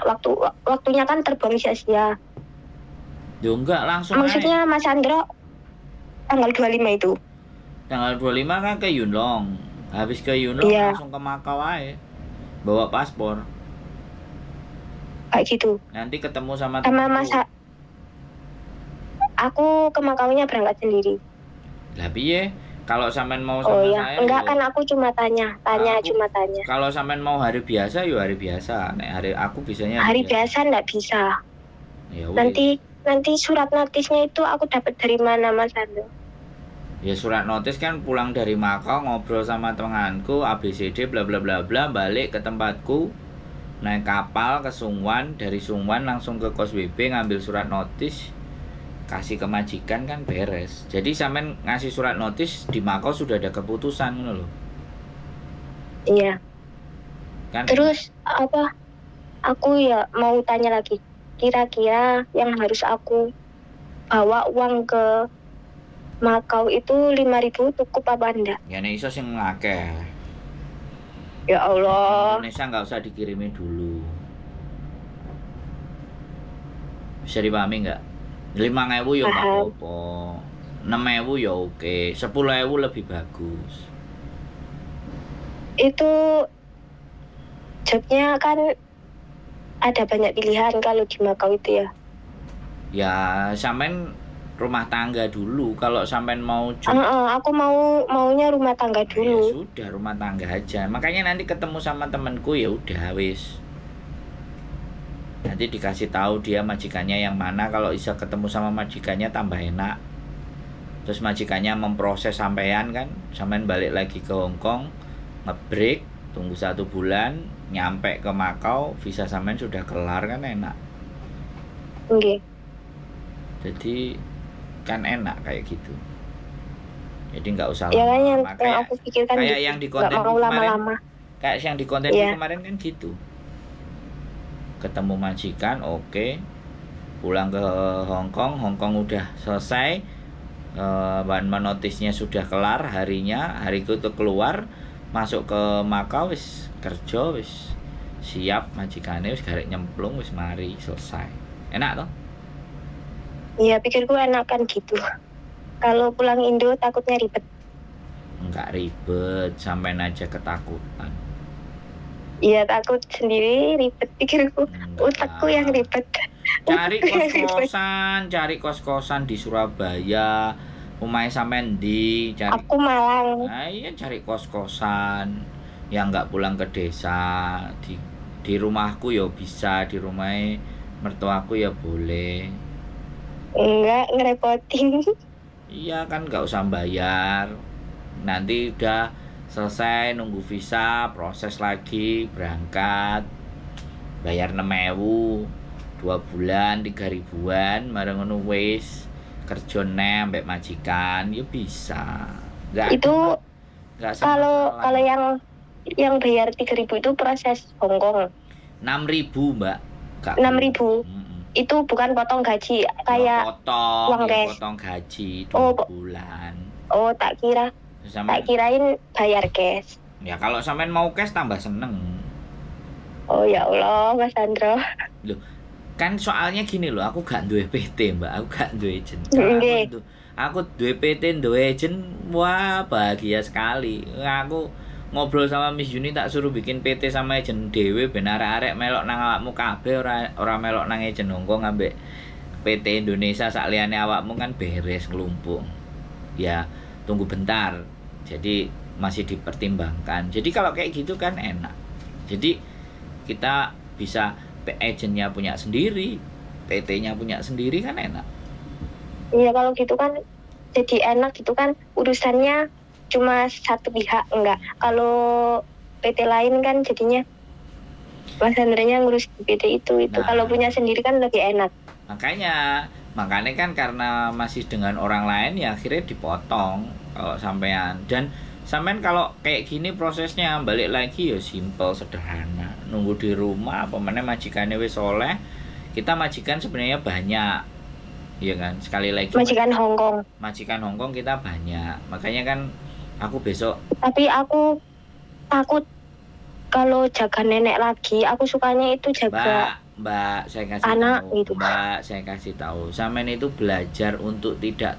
waktunya kan terbuang sia-sia. Yo enggak langsung. Maksudnya Mas Andro tanggal 25 itu. Tanggal 25 kan ke Yunlong. Habis ke Yunlong langsung ke Makau aja. Bawa paspor. Kayak gitu. Nanti ketemu sama Masa aku ke Makaunya berangkat sendiri. Lah piye? Kalau sampean mau sama saya. Enggak kan aku cuma tanya. Kalau sampean mau hari biasa yo hari biasa. Nek hari aku bisanya hari biasa enggak bisa. Ya, nanti surat notisnya itu aku dapat dari mana Mas Andro? Ya surat notis kan pulang dari Makau ngobrol sama temanku ABCD bla bla bla bla balik ke tempatku naik kapal ke Sungwan, dari Sungwan langsung ke kos WB ngambil surat notis kasih ke majikan kan beres. Jadi sampean ngasih surat notis di Makau sudah ada keputusan loh. Iya. Kan terus apa? Aku ya mau tanya lagi. Kira-kira yang harus aku bawa uang ke Makau itu 5.000 cukup apa enggak? Ya nek iso sing ngakeh. Ya Allah. Indonesia nggak usah dikirimin dulu. Bisa dipahami nggak? 5.000 ya nggak apa-apa. 6.000 ya oke. 10.000 lebih bagus. Itu jobnya kan ada banyak pilihan kalau di Makau itu ya. Ya sampean rumah tangga dulu. Kalau sampean mau job, aku maunya rumah tangga dulu. Ya sudah rumah tangga aja. Makanya nanti ketemu sama temanku ya udah wis. Nanti dikasih tahu dia majikannya yang mana. Kalau bisa ketemu sama majikannya tambah enak. Terus majikannya memproses sampean kan. Sampean balik lagi ke Hongkong, ngebreak, tunggu 1 bulan, nyampe ke Makau, visa sampean sudah kelar kan enak. Oke. Jadi kan enak kayak gitu. Jadi nggak usah lama-lama. Yang aku pikirkan kayak gitu. yang di konten lama-lama. Kayak yang di konten kemarin kan gitu. Ketemu majikan, oke. Pulang ke Hongkong udah selesai. Notisnya sudah kelar harinya. Hari itu keluar, masuk ke Makau wis kerja wis siap majikannya wis garek nyemplung wis mari selesai. Enak toh? Iya, pikirku enak kan gitu. Kalau pulang Indo takutnya ribet. Enggak ribet, sampean aja ketakutan. Iya, takut sendiri ribet pikirku. Otakku yang ribet. Cari kos-kosan di Surabaya. Rumahnya sampean Aku Malang. Nah, iya cari kos-kosan yang enggak pulang ke desa. Di rumahku ya bisa, di rumah mertuaku ya boleh. Enggak ngerepotin. Iya kan nggak usah bayar. Nanti udah selesai nunggu visa, proses lagi, berangkat. Bayar 6.000, 2 bulan, 3.000-an, marang ngono wis kerja nembek majikan, ya bisa. Itu kalau yang bayar 3.000 itu proses Hongkong. 6.000, Mbak. 6.000. Itu bukan potong gaji kayak uang cash. Potong gaji 2 bulan. Oh, tak kirain bayar cash. Ya kalau sampean mau cash tambah seneng. Oh ya Allah, Mas Andro. Loh, kan soalnya gini loh, aku gak duwe PT, Mbak. Aku gak duwe agent. Aku duwe PT, duwe agent. Wah, bahagia sekali. Aku ngobrol sama Miss Yuni tak suruh bikin PT sama agent dhewe ben arek-arek melok nang awakmu kabeh ora melok nang agent Hongkong ambek PT Indonesia sak liyane awakmu kan beres ngelumpuk. Ya, tunggu bentar. Jadi masih dipertimbangkan. Jadi kalau kayak gitu kan enak. Jadi kita bisa agentnya punya sendiri, PT-nya punya sendiri kan enak. Iya, kalau gitu kan jadi enak gitu kan urusannya cuma satu pihak, enggak. Kalau PT lain kan jadinya Mas Andrenya ngurus PT itu. Nah, kalau punya sendiri kan lebih enak. Makanya kan karena masih dengan orang lain ya akhirnya dipotong kalau sampean. Dan sampean kalau kayak gini prosesnya balik lagi ya simple, sederhana. Nunggu di rumah, pemene majikannya wis soleh. Kita majikan sebenarnya banyak. Iya kan? Sekali lagi majikan Hongkong kita banyak. Makanya kan aku besok. Tapi aku takut kalau jaga nenek lagi. Aku sukanya itu jaga Mbak, saya kasih anak tahu. gitu. Mbak, saya kasih tahu. Sampean itu belajar untuk tidak